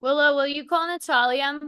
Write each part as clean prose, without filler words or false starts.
Willow, will you call Natalia?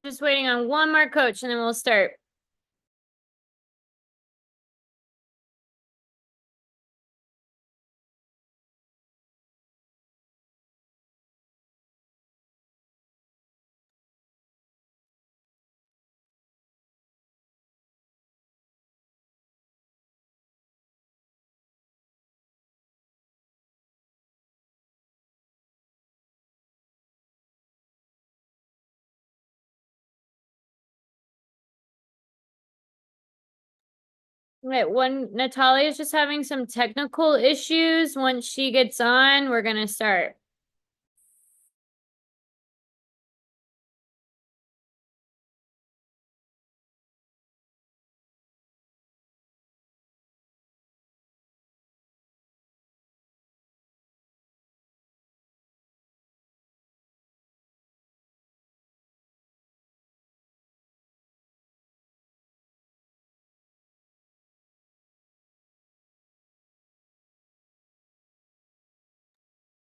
Just waiting on one more coach and then we'll start. Right, Natalia's just having some technical issues. Once she gets on, we're gonna start.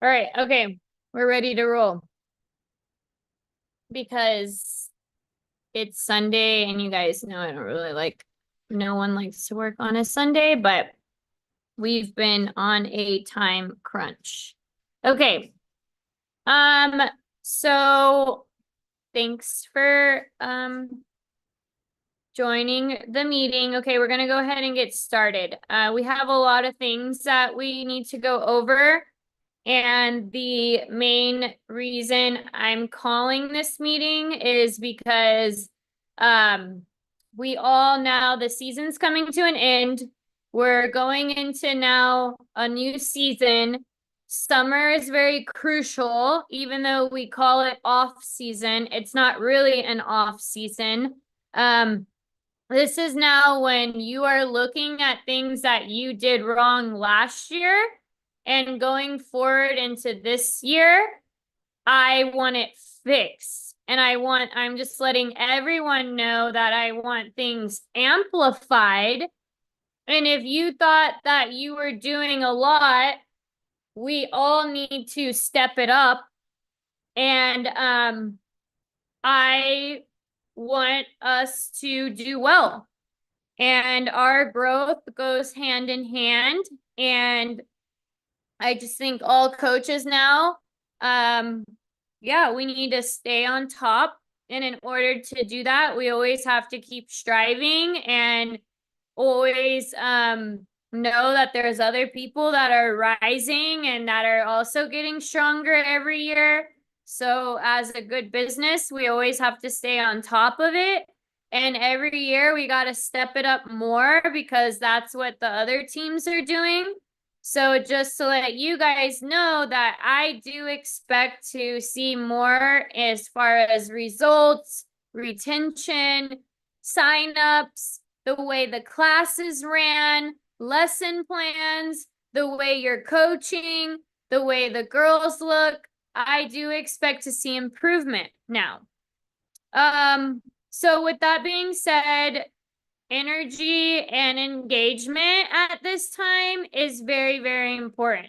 All right, okay, we're ready to roll. Because it's Sunday and you guys know I don't really no one likes to work on a Sunday, but we've been on a time crunch. Okay. So thanks for joining the meeting. Okay, we're gonna go ahead and get started. We have a lot of things that we need to go over. And the main reason I'm calling this meeting is because we all now, the season's coming to an end. We're going into now a new season. Summer is very crucial, even though we call it off season. It's not really an off season. This is now when you are looking at things that you did wrong last year and going forward into this year, I want it fixed. And I'm just letting everyone know that I want things amplified. And if you thought that you were doing a lot, we all need to step it up. And I want us to do well. And our growth goes hand in hand. And I just think all coaches now, yeah, we need to stay on top. And in order to do that, we always have to keep striving and always know that there's other people that are rising and that are also getting stronger every year. So as a good business, we always have to stay on top of it. And every year we got to step it up more because that's what the other teams are doing. So just to let you guys know that I do expect to see more as far as results, retention, signups, the way the classes ran, lesson plans, the way you're coaching, the way the girls look. I do expect to see improvement now. So with that being said, energy and engagement at this time is very, very important.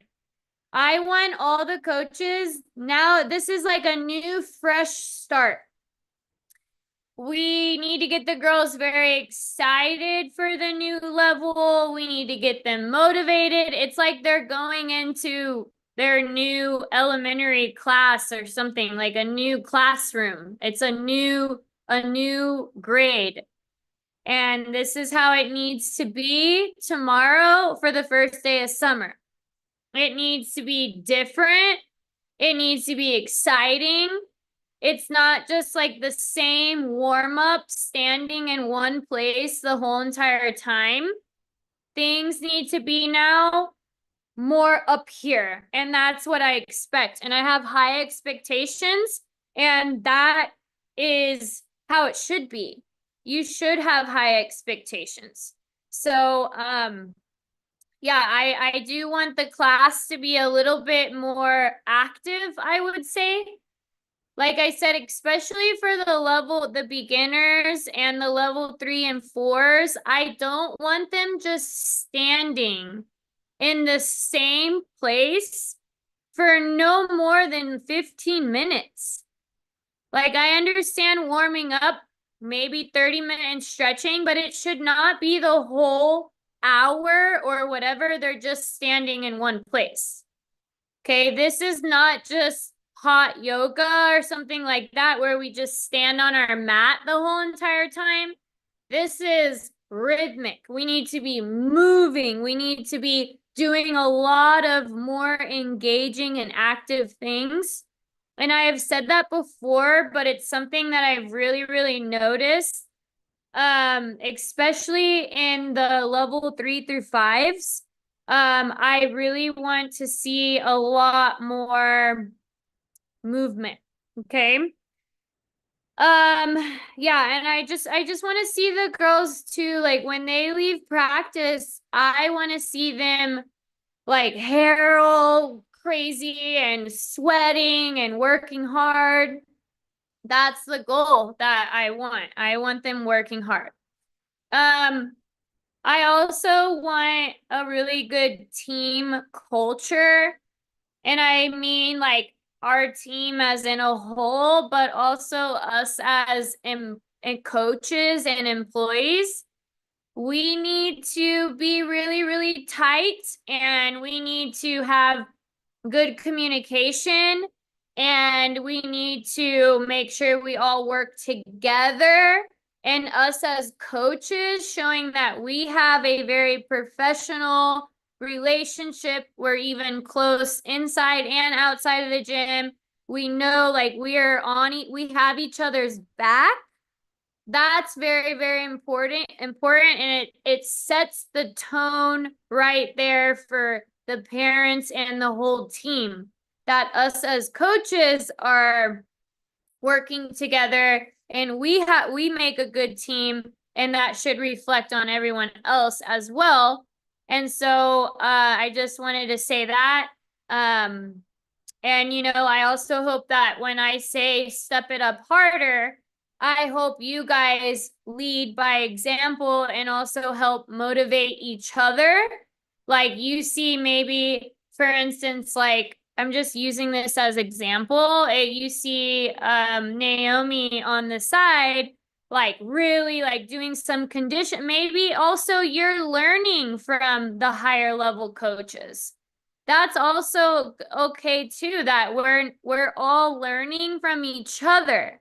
I want all the coaches now. This is like a new, fresh start. We need to get the girls very excited for the new level. We need to get them motivated. It's like they're going into their new elementary class or something, like a new classroom. It's a new grade. And this is how it needs to be tomorrow for the first day of summer. It needs to be different. It needs to be exciting. It's not just like the same warm up standing in one place the whole entire time. Things need to be now more up here. And that's what I expect. And I have high expectations. And that is how it should be. You should have high expectations. So, yeah, I do want the class to be a little bit more active, I would say. Like I said, especially for the beginners and the level 3 and 4s, I don't want them just standing in the same place for no more than 15 minutes. Like, I understand warming up, maybe 30 minutes stretching, but it should not be the whole hour or whatever. They're just standing in one place. Okay, this is not just hot yoga or something like that where we just stand on our mat the whole entire time. This is rhythmic. We need to be moving. We need to be doing a lot of more engaging and active things. And I have said that before, but it's something that I've really, really noticed, especially in the level 3 through 5s. I really want to see a lot more movement. Okay. Yeah, and I just want to see the girls too, like when they leave practice, I want to see them like hair all crazy and sweating and working hard. That's the goal that I want. I want them working hard. I also want a really good team culture. And I mean like our team as in a whole, but also us as coaches and employees. We need to be really, really tight, and we need to have good communication, and we need to make sure we all work together, and us as coaches showing that we have a very professional relationship. We're even close inside and outside of the gym. We know like we have each other's back. That's very, very important, and it sets the tone right there for the parents and the whole team that us as coaches are working together, and we make a good team, and that should reflect on everyone else as well. And so I just wanted to say that. And I also hope that when I say step it up harder, I hope you guys lead by example and also help motivate each other. Like you see, maybe, for instance, like I'm just using this as example. You see Naomi on the side, like really like doing some condition. Maybe also you're learning from the higher level coaches. That's also okay too, that we're all learning from each other.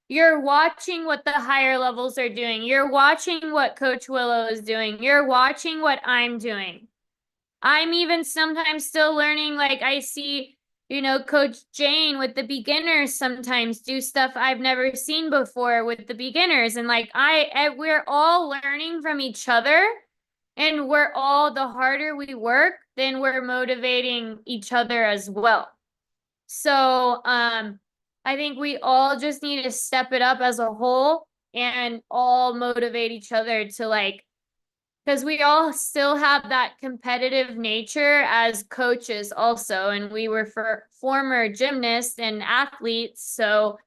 You're watching what the higher levels are doing. You're watching what Coach Willow is doing. You're watching what I'm doing. I'm even sometimes still learning. Like I see, Coach Jane with the beginners sometimes do stuff I've never seen before with the beginners. And like we're all learning from each other, and the harder we work, then we're motivating each other as well. So, I think we all just need to step it up as a whole and all motivate each other to because we all still have that competitive nature as coaches also, and we were former gymnasts and athletes. So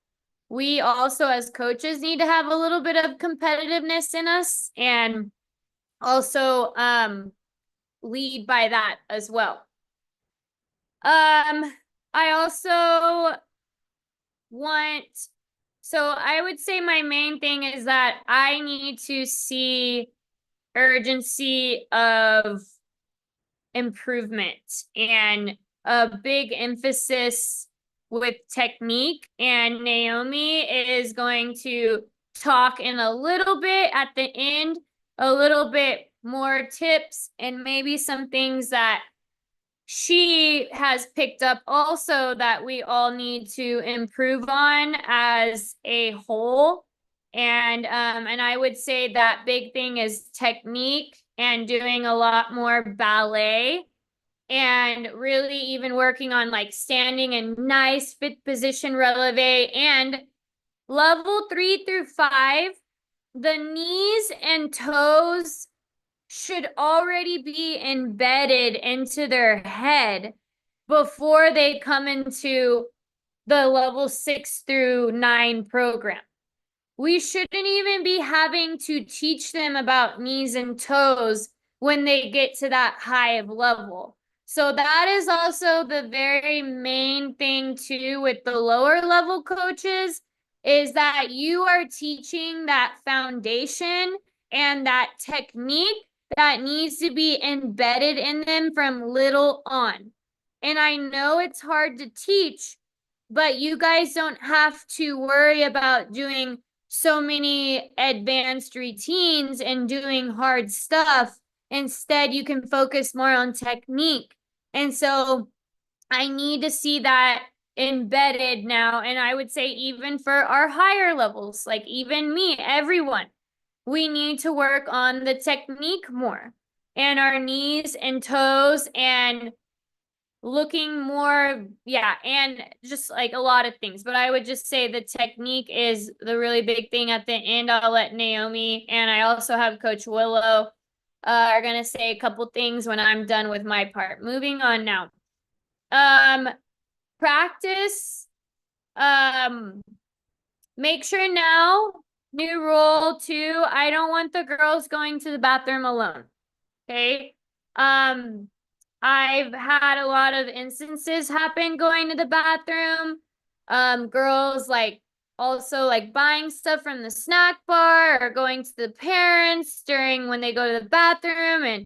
we also as coaches need to have a little bit of competitiveness in us, and also lead by that as well. I also I would say my main thing is that I need to see urgency of improvement and a big emphasis with technique. And Naomi is going to talk in a little bit at the end, a little bit more tips and maybe some things that she has picked up also that we all need to improve on as a whole. And I would say that big thing is technique and doing a lot more ballet and really even working on like standing in nice fit position releve. And level 3 through 5, the knees and toes should already be embedded into their head before they come into the level 6 through 9 program. We shouldn't even be having to teach them about knees and toes when they get to that high of level. So that is also the very main thing too with the lower level coaches, is that you are teaching that foundation and that technique that needs to be embedded in them from little on. And I know it's hard to teach, but you guys don't have to worry about doing so many advanced routines and doing hard stuff. Instead, you can focus more on technique. And so I need to see that embedded now. And I would say, even for our higher levels, like even me, everyone, we need to work on the technique more and our knees and toes and looking more, yeah, and just like a lot of things. But I would just say the technique is the really big thing. At the end, I'll let Naomi and I also have Coach Willow are gonna say a couple things when I'm done with my part. Moving on now. Practice. Make sure now, new rule too, I don't want the girls going to the bathroom alone. Okay. I've had a lot of instances happen going to the bathroom. Girls like also like buying stuff from the snack bar or going to the parents during when they go to the bathroom. And,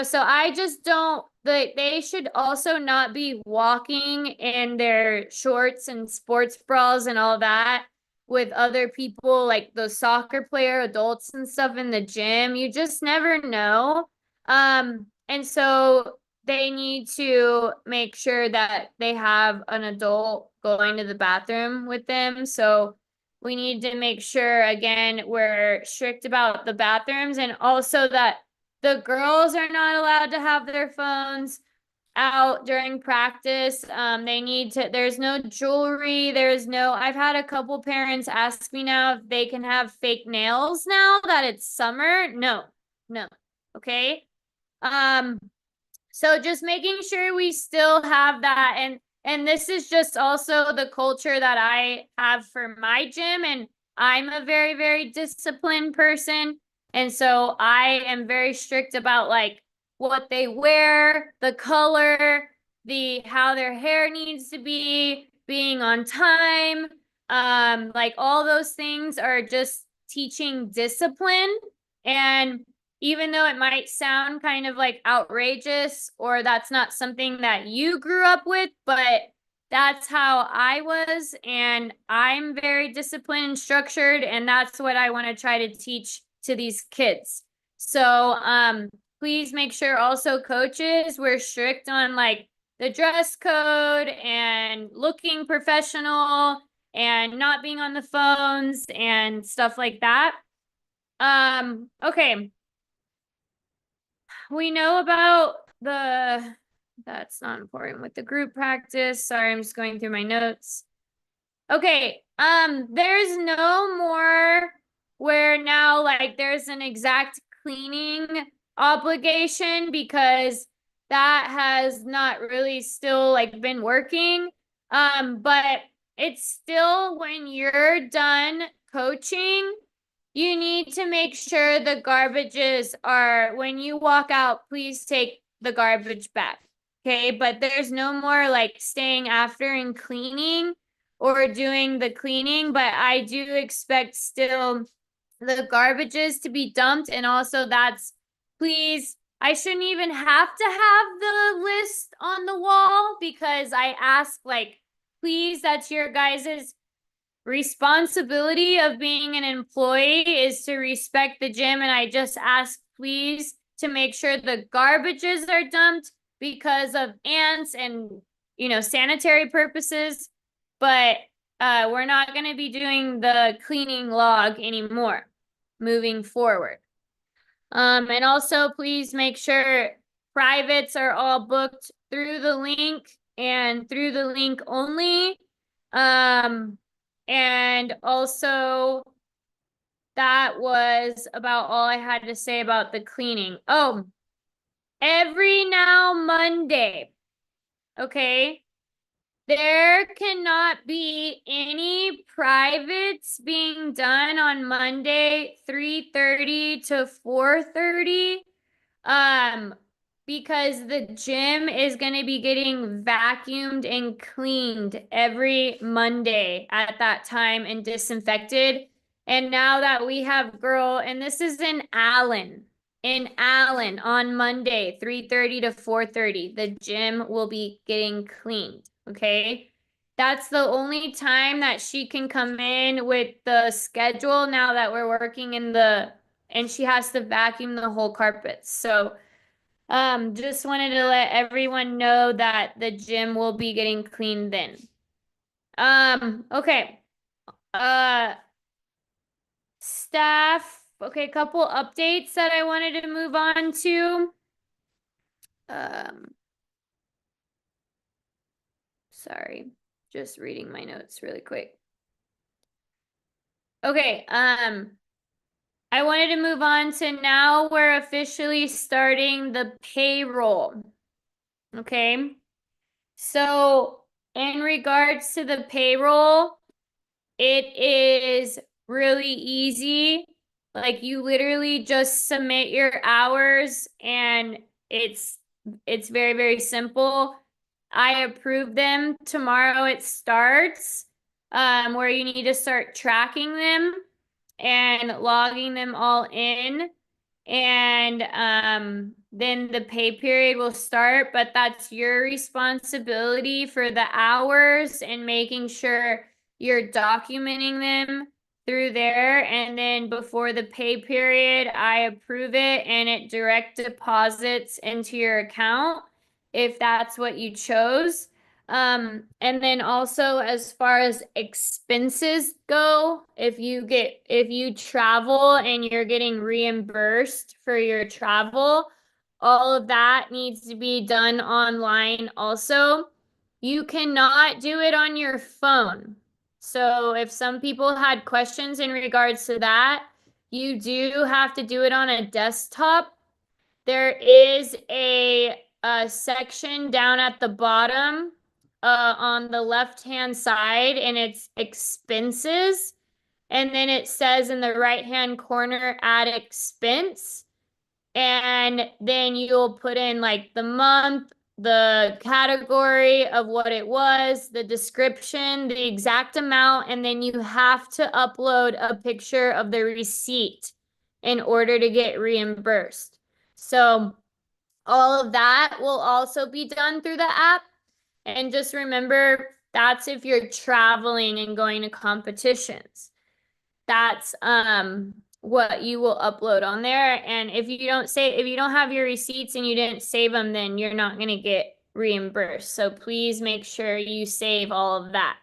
so I just don't, they should also not be walking in their shorts and sports bras and all that with other people, like the soccer player adults and stuff in the gym. You just never know. And so they need to make sure that they have an adult going to the bathroom with them. So we need to make sure, again, we're strict about the bathrooms, and also that the girls are not allowed to have their phones out during practice. They need to, there's no jewelry. I've had a couple parents ask me now if they can have fake nails now that it's summer. No. Okay. So just making sure we still have that. And this is just also the culture that I have for my gym. And I'm a very, very disciplined person. And so I am very strict about like what they wear, the color, how their hair needs to be, being on time. Like all those things are just teaching discipline. And even though it might sound kind of like outrageous, or that's not something that you grew up with, but that's how I was. And I'm very disciplined and structured. And that's what I want to try to teach to these kids. So please make sure also, coaches, we're strict on like the dress code and looking professional and not being on the phones and stuff like that. Okay. We know about that's not important with the group practice. Sorry, I'm just going through my notes. Okay, there's no more where now like there's an exact cleaning obligation, because that has not really still like been working. But it's still, when you're done coaching, you need to make sure the garbages are, when you walk out, please take the garbage back. Okay, but there's no more like staying after and cleaning or doing the cleaning, but I do expect still the garbages to be dumped. And also that's, please, I shouldn't even have to have the list on the wall, because I ask like, please, that's your guys's responsibility of being an employee, is to respect the gym. And I just ask, please, to make sure the garbages are dumped because of ants and, sanitary purposes, but we're not going to be doing the cleaning log anymore moving forward. And also please make sure privates are all booked through the link and through the link only. And also that was about all I had to say about the cleaning. Oh, every now Monday, okay? There cannot be any privates being done on Monday, 3:30 to 4:30. Because the gym is going to be getting vacuumed and cleaned every Monday at that time and disinfected. And now that we have and this is in Allen on Monday, 3:30 to 4:30, the gym will be getting cleaned. Okay. That's the only time that she can come in with the schedule now that we're working and she has to vacuum the whole carpets. So, just wanted to let everyone know that the gym will be getting cleaned then. Okay. Staff, okay, a couple updates that I wanted to move on to. Sorry, just reading my notes really quick. Okay, I wanted to move on to now we're officially starting the payroll. Okay. So in regards to the payroll, it is really easy. Like you literally just submit your hours and it's very, very simple. I approve them. Tomorrow it starts, where you need to start tracking them and logging them all in. And then the pay period will start, but that's your responsibility for the hours and making sure you're documenting them through there. And then before the pay period, I approve it and it direct deposits into your account if that's what you chose. And then also as far as expenses go, if you travel and you're getting reimbursed for your travel, all of that needs to be done online also. You cannot do it on your phone. So if some people had questions in regards to that, you do have to do it on a desktop. There is a section down at the bottom on the left-hand side, and it's expenses. And then it says in the right-hand corner, add expense. And then you'll put in like the month, the category of what it was, the description, the exact amount, and then you have to upload a picture of the receipt in order to get reimbursed. So all of that will also be done through the app. And just remember, that's if you're traveling and going to competitions. That's what you will upload on there. And if you don't have your receipts and you didn't save them, then you're not going to get reimbursed. So please make sure you save all of that.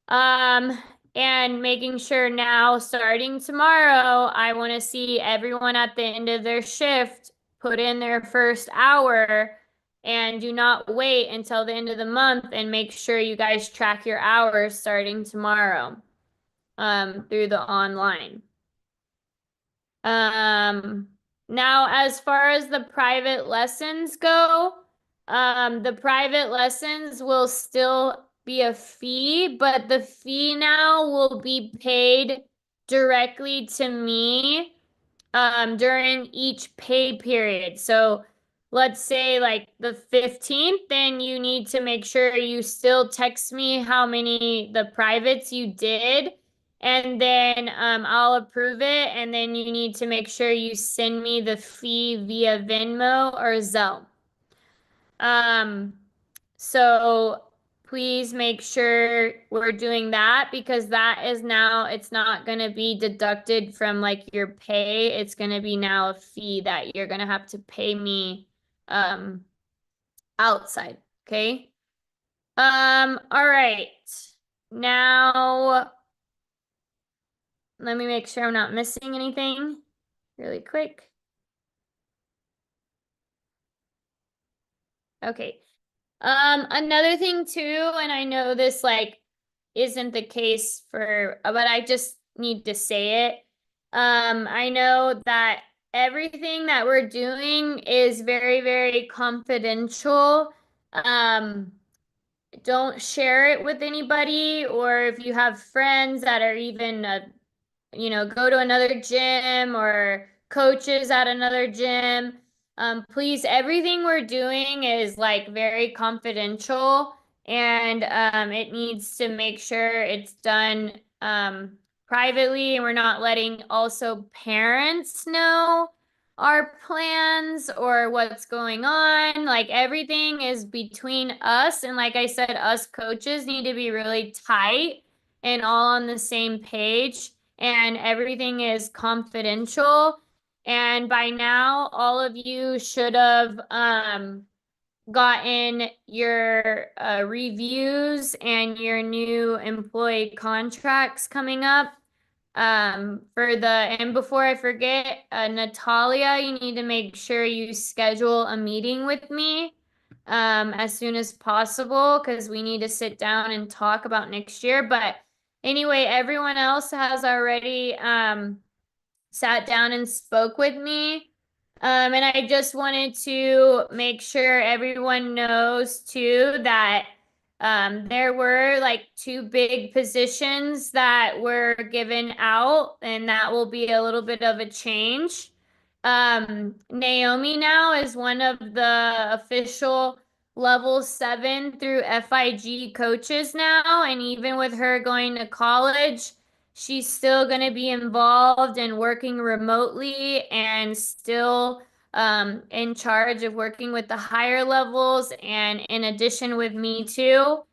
And making sure now, starting tomorrow, I want to see everyone at the end of their shift put in their first hour and do not wait until the end of the month, and make sure you guys track your hours starting tomorrow, through the online. Now as far as the private lessons go, the private lessons will still be a fee, but the fee now will be paid directly to me during each pay period. So let's say like the 15th, then you need to make sure you still text me how many the privates you did, and then I'll approve it, and then you need to make sure you send me the fee via Venmo or Zelle. So please make sure we're doing that, because that is now, it's not going to be deducted from like your pay. It's going to be now a fee that you're going to have to pay me um, outside. Okay. All right. Now, let me make sure I'm not missing anything really quick. Okay. Another thing too, and I know this like isn't the case for, but I just need to say it. I know that everything that we're doing is very, very confidential. Um, don't share it with anybody, or if you have friends that are even go to another gym or coaches at another gym. Please, everything we're doing is like very confidential, and it needs to make sure it's done privately, and we're not letting also parents know our plans or what's going on. Like everything is between us, and like I said, us coaches need to be really tight and all on the same page, and everything is confidential. And by now, all of you should have gotten your reviews and your new employee contracts coming up. And before I forget, Natalia, you need to make sure you schedule a meeting with me as soon as possible, because we need to sit down and talk about next year. But anyway, everyone else has already sat down and spoke with me. And I just wanted to make sure everyone knows too that there were like two big positions that were given out, and that will be a little bit of a change. Naomi now is one of the official level 7 through FIG coaches now, and even with her going to college, she's still going to be involved and working remotely, and still in charge of working with the higher levels, and in addition with me too.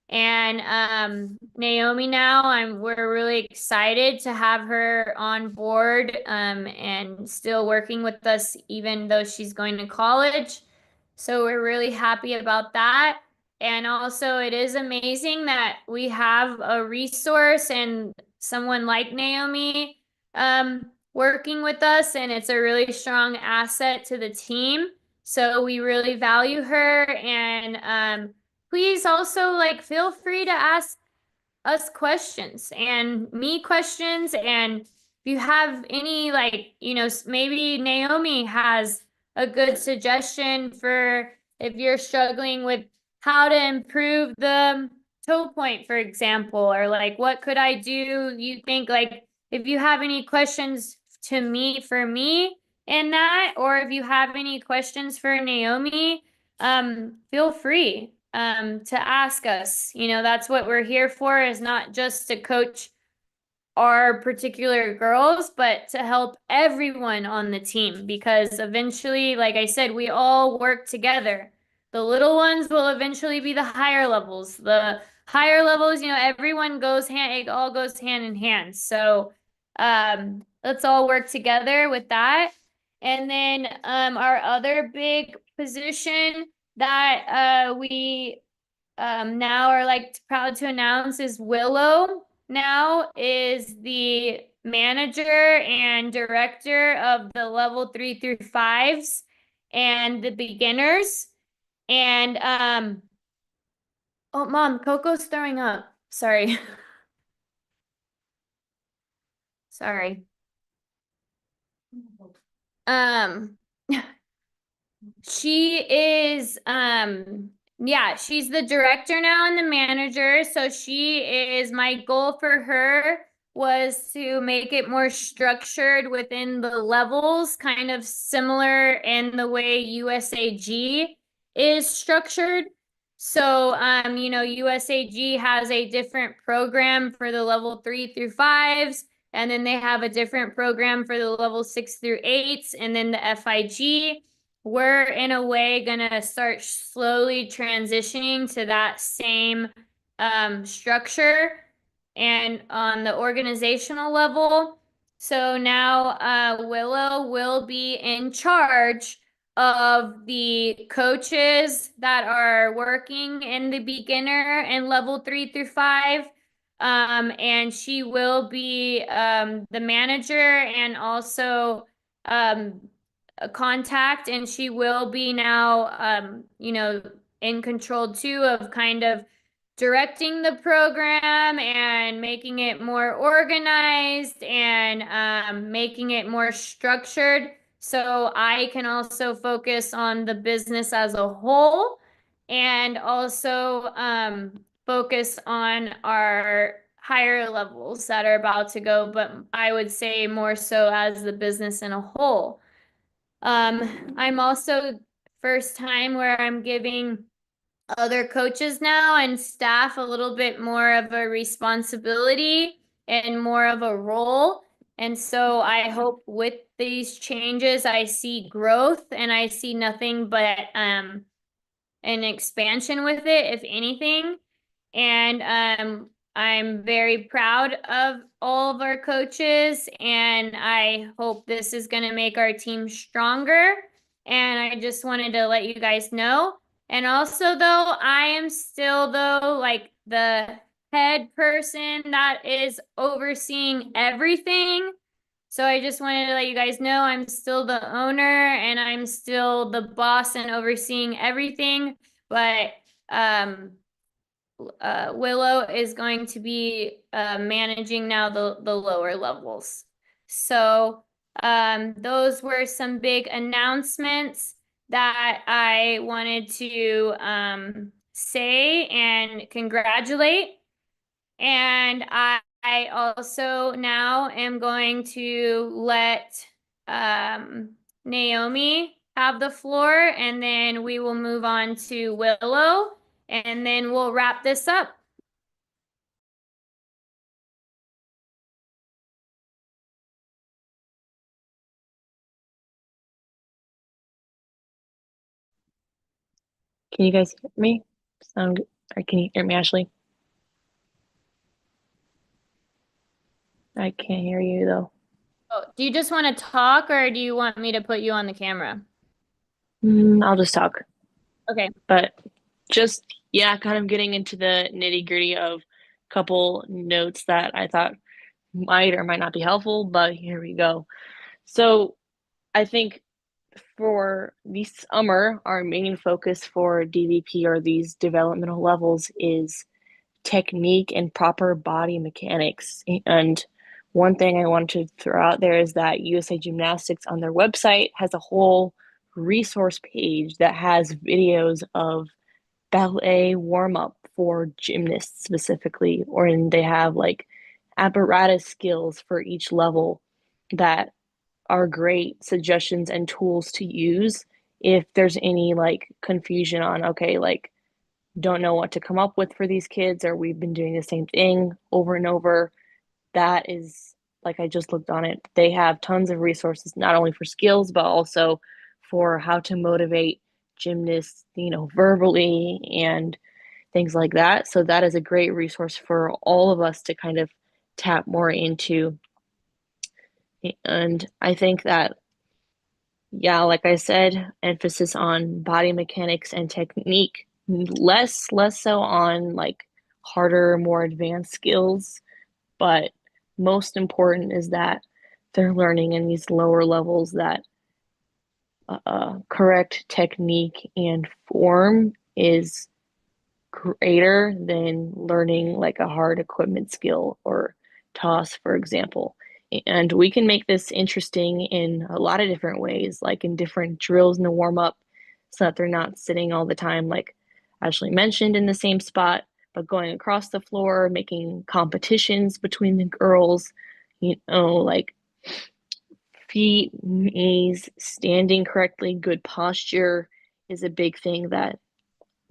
And Naomi now, we're really excited to have her on board and still working with us even though she's going to college. So we're really happy about that. And also, it is amazing that we have a resource and someone like Naomi working with us, and it's a really strong asset to the team. So we really value her, and please also like feel free to ask us questions and me questions. And if you have any, like, maybe Naomi has a good suggestion for if you're struggling with how to improve the toe point, for example, or like, what could I do? You think, like, if you have any questions to me for me in that, or if you have any questions for Naomi, feel free to ask us. That's what we're here for, is not just to coach our particular girls, but to help everyone on the team, because eventually, like I said, we all work together. The little ones will eventually be the higher levels. The higher levels, everyone it all goes hand in hand. So let's all work together with that. And then our other big position that we now are like proud to announce is Willow now is the manager and director of the level 3 through 5s and the beginners. And oh, Mom, Coco's throwing up. Sorry. Sorry. Um She is yeah, she's the director now and the manager. So she is, my goal for her was to make it more structured within the levels, kind of similar in the way USAG is structured. So USAG has a different program for the level 3 through 5s, and then they have a different program for the level 6 through 8s, and then the FIG. We're in a way gonna start slowly transitioning to that same structure and on the organizational level. So now Willow will be in charge of the coaches that are working in the beginner and level 3 through 5. And she will be the manager and also a contact, and she will be now, in control too of kind of directing the program and making it more organized and making it more structured. So I can also focus on the business as a whole and also focus on our higher levels that are about to go, but I would say more so as the business in a whole. I'm also first time where I'm giving other coaches now and staff a little bit more of a responsibility and more of a role. And so I hope with these changes, I see growth and I see nothing but an expansion with it, if anything. And I'm very proud of all of our coaches, and I hope this is going to make our team stronger. And I just wanted to let you guys know. And also, though, I am still, though, like the head person that is overseeing everything. So I just wanted to let you guys know I'm still the owner and I'm still the boss and overseeing everything. But Willow is going to be managing now the lower levels. So those were some big announcements that I wanted to say and congratulate. And I also now am going to let Naomi have the floor, and then we will move on to Willow, and then we'll wrap this up. Can you guys hear me? Sound good? Or can you hear me, Ashley? I can't hear you though. Oh, do you just want to talk or do you want me to put you on the camera? I'll just talk. Okay. But just, yeah, kind of getting into the nitty-gritty of a couple notes that I thought might or might not be helpful, but here we go. So I think for the summer, our main focus for DVP or these developmental levels is technique and proper body mechanics. And one thing I wanted to throw out there is that USA Gymnastics on their website has a whole resource page that has videos of ballet warm up for gymnasts specifically, or and they have like apparatus skills for each level that are great suggestions and tools to use if there's any like confusion on, okay, like don't know what to come up with for these kids, or we've been doing the same thing over and over. That is, like, I just looked on it. They have tons of resources, not only for skills, but also for how to motivate gymnasts, verbally and things like that. So that is a great resource for all of us to kind of tap more into. And I think that, yeah, like I said, emphasis on body mechanics and technique, less so on like harder, more advanced skills, but most important is that they're learning in these lower levels that correct technique and form is greater than learning like a hard equipment skill or toss, for example. And we can make this interesting in a lot of different ways, like in different drills in the warm up, so that they're not sitting all the time, like Ashley mentioned, in the same spot, but going across the floor, making competitions between the girls, like feet, knees, standing correctly, good posture is a big thing that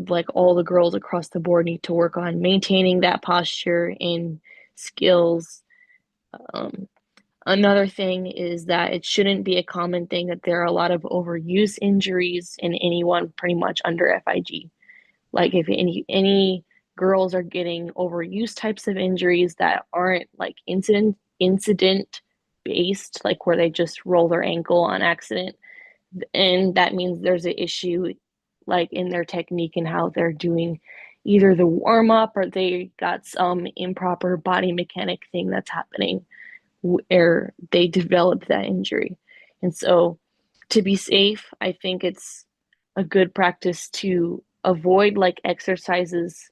like all the girls across the board need to work on maintaining that posture in skills. Um, Another thing is that it shouldn't be a common thing that there are a lot of overuse injuries in anyone pretty much under FIG. Like if any girls are getting overuse types of injuries that aren't like incident based, like where they just roll their ankle on accident, And that means there's an issue like in their technique and how they're doing either the warm up or they got some improper body mechanic thing that's happening where they developed that injury. And so to be safe, I think it's a good practice to avoid like exercises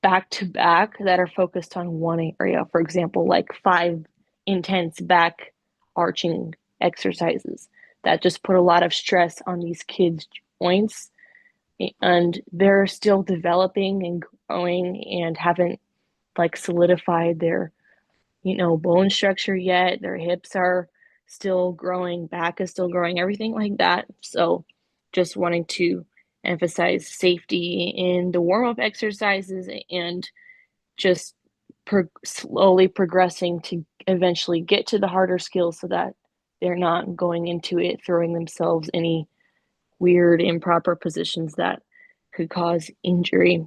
back to back that are focused on one area. For example, like 5 intense back arching exercises that just put a lot of stress on these kids' joints, and they're still developing and growing and haven't like solidified their bone structure yet. Their hips are still growing, back is still growing, everything like that. So just wanting to emphasize safety in the warm up exercises and just slowly progressing to eventually get to the harder skills so that they're not going into it throwing themselves any weird improper positions that could cause injury.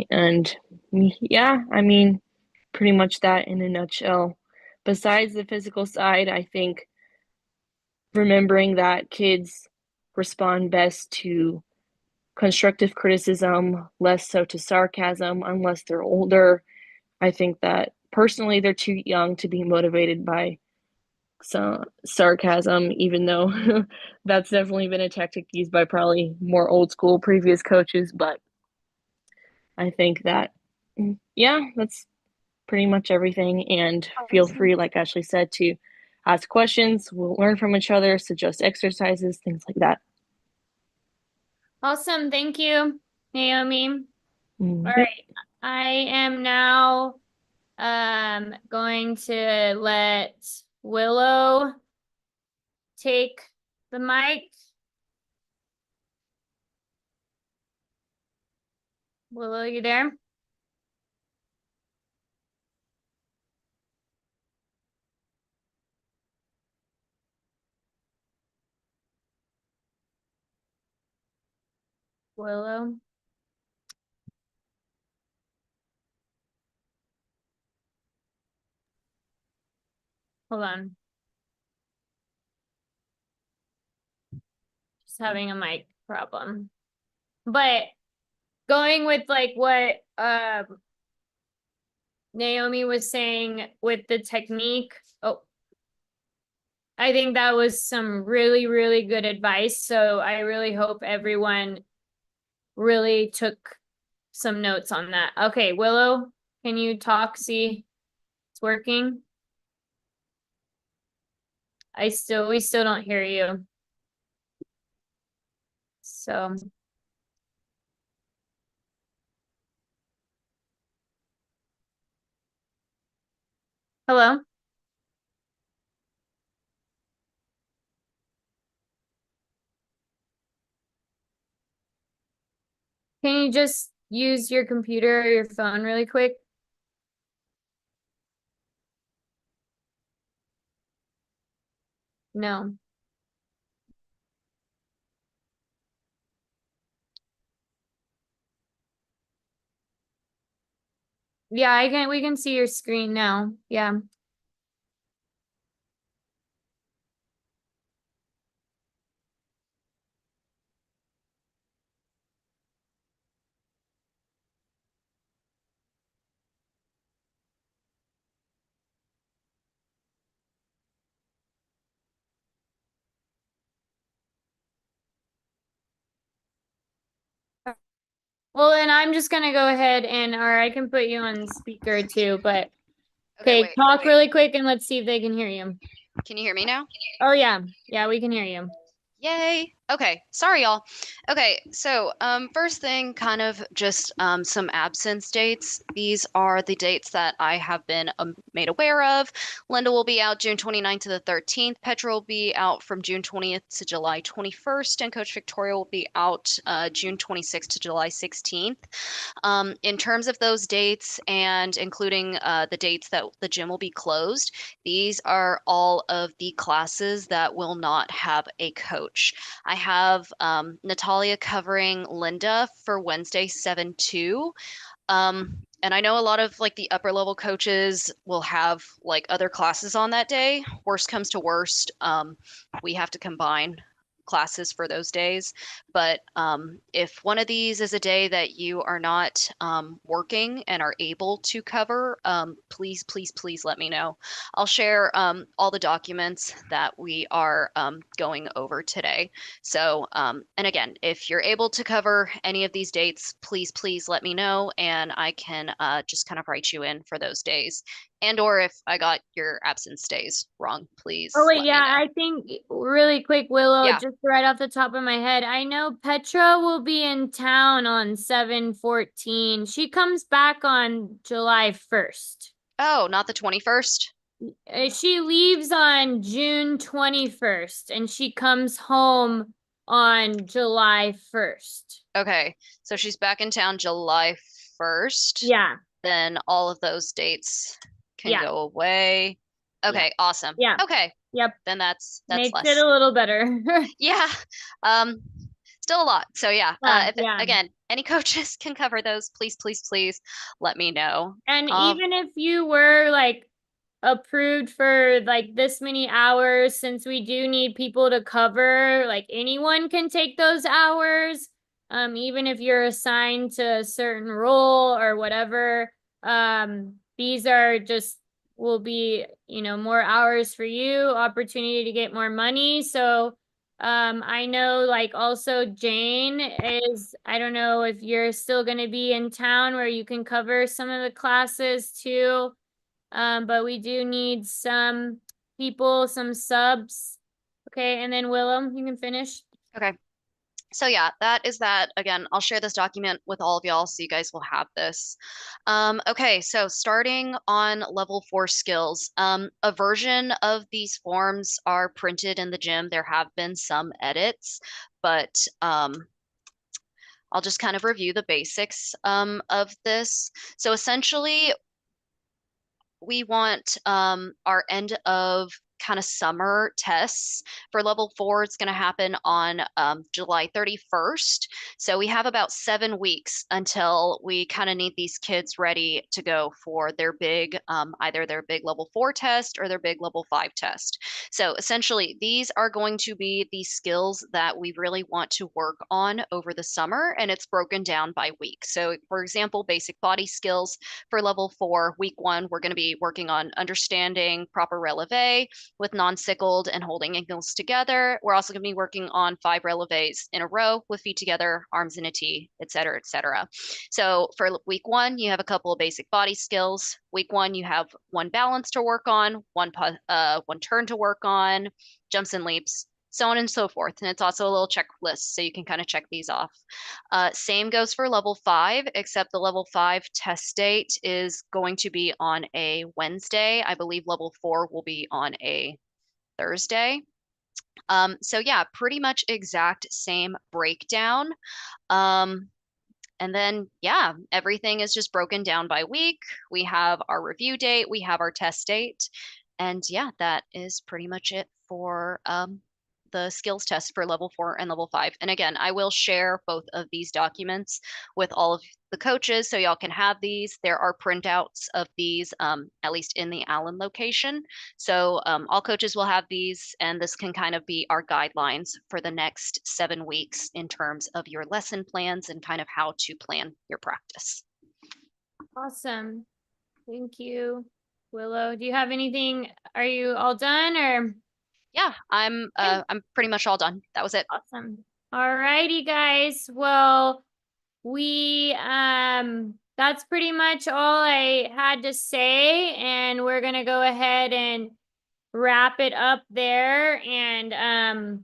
And yeah, I mean, pretty much that in a nutshell. Besides the physical side, I think remembering that kids respond best to constructive criticism, less so to sarcasm unless they're older. I think that personally they're too young to be motivated by some sarcasm, even though that's definitely been a tactic used by probably more old school previous coaches. But I think that, yeah, that's pretty much everything. And feel Awesome. free, like Ashley said, to ask questions. We'll learn from each other, suggest exercises, things like that. Awesome. Thank you, Naomi. All Yep. right. I am now going to let Willow take the mic. Willow, you there? Willow. Hold on. Just having a mic problem. But going with like what Naomi was saying with the technique. Oh, I think that was some really, really good advice. So I really hope everyone really took some notes on that. Okay, Willow, can you talk? See, it's working. We still don't hear you. So, hello. Can you just use your computer or your phone really quick? No. Yeah, we can see your screen now. Yeah. Well, then I'm just gonna go ahead and, or I can put you on speaker too, but Okay, okay, wait. talk really quick and let's see if they can hear you. Can you hear me now? Oh yeah. Yeah, we can hear you. Yay. Okay, sorry y'all. Okay, so first thing, kind of just some absence dates. These are the dates that I have been made aware of. Linda will be out June 29th to the 13th. Petra will be out from June 20th to July 21st, and Coach Victoria will be out June 26th to July 16th. In terms of those dates and including the dates that the gym will be closed, these are all of the classes that will not have a coach. I have Natalia covering Linda for Wednesday 7-2. And I know a lot of like the upper level coaches will have like other classes on that day. Worst comes to worst, we have to combine classes for those days. But if one of these is a day that you are not working and are able to cover, please, please, please let me know. I'll share all the documents that we are going over today. So, and again, if you're able to cover any of these dates, please, please let me know, and I can just kind of write you in for those days. And or if I got your absence days wrong, Oh please wait, let me yeah, know. I think really quick, Willow, Yeah. just right off the top of my head, I know Petra will be in town on 7/14. She comes back on July 1st. Oh, not the 21st? She leaves on June 21st and she comes home on July 1st. Okay. So she's back in town July 1st. Yeah, Then all of those dates can yeah, go away. yeah, Okay, awesome. yeah. Okay. Yep. Then that's Makes it less. a little better. Yeah. Um, still a lot. So yeah, Yeah, if yeah. again, any coaches can cover those, please, please, please let me know. And even if you were like approved for like this many hours, since we do need people to cover, like anyone can take those hours. Even if you're assigned to a certain role or whatever. These are just will be, more hours for you, opportunity to get more money. So I know like also Jane is, I don't know if you're still gonna be in town where you can cover some of the classes too. But we do need some people, some subs. Okay, and then Willem, you can finish. Okay. So yeah, that is that. Again, I'll share this document with all of y'all so you guys will have this. Okay, so starting on level 4 skills, a version of these forms are printed in the gym. There have been some edits, but I'll just kind of review the basics of this. So essentially, we want our end of kind of summer tests for level 4. It's going to happen on July 31st. So we have about 7 weeks until we kind of need these kids ready to go for their big, either their big level 4 test or their big level 5 test. So essentially, these are going to be the skills that we really want to work on over the summer, and it's broken down by week. So for example, basic body skills for level 4, week 1, we're going to be working on understanding proper releve with non-sickled and holding ankles together. We're also going to be working on 5 releves in a row with feet together, arms in a T, et cetera, et cetera. So for week 1, you have a couple of basic body skills. Week 1, you have one balance to work on, one turn to work on, jumps and leaps, so on and so forth. And it's also a little checklist, so you can kind of check these off. Same goes for level 5, except the level 5 test date is going to be on a Wednesday. I believe level 4 will be on a Thursday. So yeah, pretty much exact same breakdown. And then, yeah, everything is just broken down by week. We have our review date, we have our test date. And yeah, that is pretty much it for the skills test for level 4 and level 5. And again, I will share both of these documents with all of the coaches so y'all can have these. There are printouts of these, at least in the Allen location. So all coaches will have these, and this can kind of be our guidelines for the next 7 weeks in terms of your lesson plans and kind of how to plan your practice. Awesome. Thank you, Willow. Do you have anything? Are you all done or? Yeah, I'm pretty much all done. That was it. Awesome. All righty, guys. Well, that's pretty much all I had to say, and we're gonna go ahead and wrap it up there and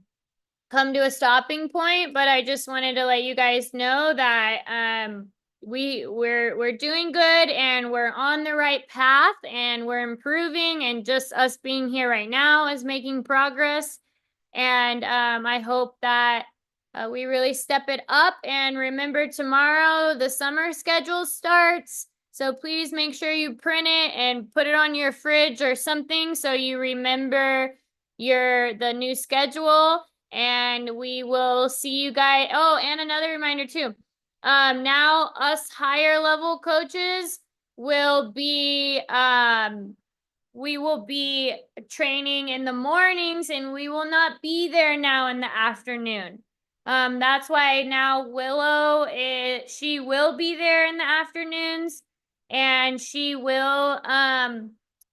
come to a stopping point. But I just wanted to let you guys know that we're doing good and we're on the right path and we're improving, and just us being here right now is making progress. And I hope that we really step it up. And remember, tomorrow the summer schedule starts. So please make sure you print it and put it on your fridge or something so you remember the new schedule. And we will see you guys. Oh, and another reminder too. Now us higher level coaches, will be, we will be training in the mornings and we will not be there now in the afternoon. That's why now Willow she will be there in the afternoons, and she will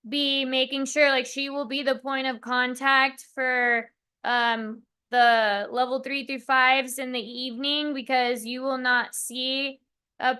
be making sure, like, she will be the point of contact for the level 3 through 5s in the evening, because you will not see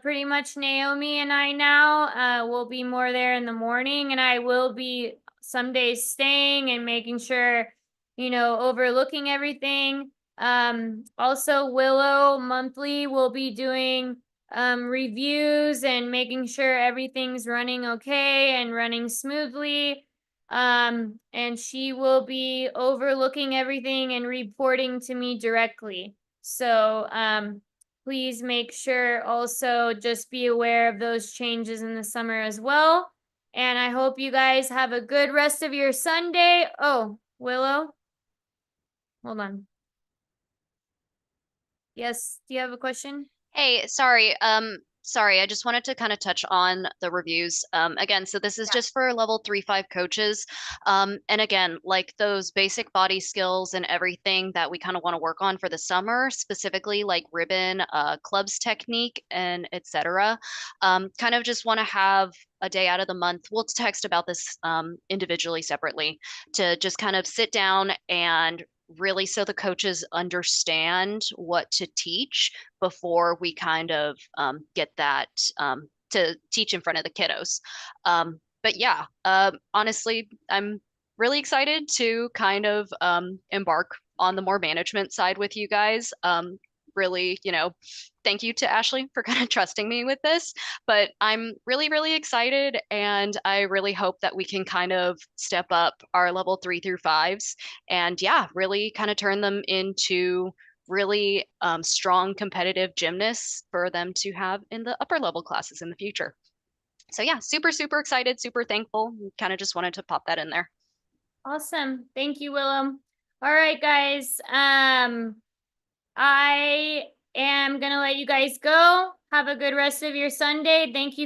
pretty much Naomi and I now will be more there in the morning, and I will be some days staying and making sure, overlooking everything. Also Willow monthly will be doing reviews and making sure everything's running okay and running smoothly. And she will be overlooking everything and reporting to me directly. So, please make sure also just be aware of those changes in the summer as well. And I hope you guys have a good rest of your Sunday. Oh, Willow, hold on. Yes, do you have a question? Hey, sorry, I just wanted to kind of touch on the reviews. Again, so this is Yeah. just for level 3-5 coaches. And again, like those basic body skills and everything that we kind of want to work on for the summer, specifically like ribbon, clubs technique, and etc. Kind of just want to have a day out of the month. We'll text about this individually separately to just kind of sit down and really so the coaches understand what to teach before we kind of get that to teach in front of the kiddos. But yeah, honestly, I'm really excited to kind of embark on the more management side with you guys. Really, thank you to Ashley for kind of trusting me with this. But I'm really, really excited, and I really hope that we can kind of step up our level 3 through 5s and yeah, really kind of turn them into really strong competitive gymnasts for them to have in the upper level classes in the future. So yeah, super, super excited, super thankful. Kind of just wanted to pop that in there. Awesome. Thank you, Willem. All right, guys. I am gonna let you guys go. Have a good rest of your Sunday. Thank you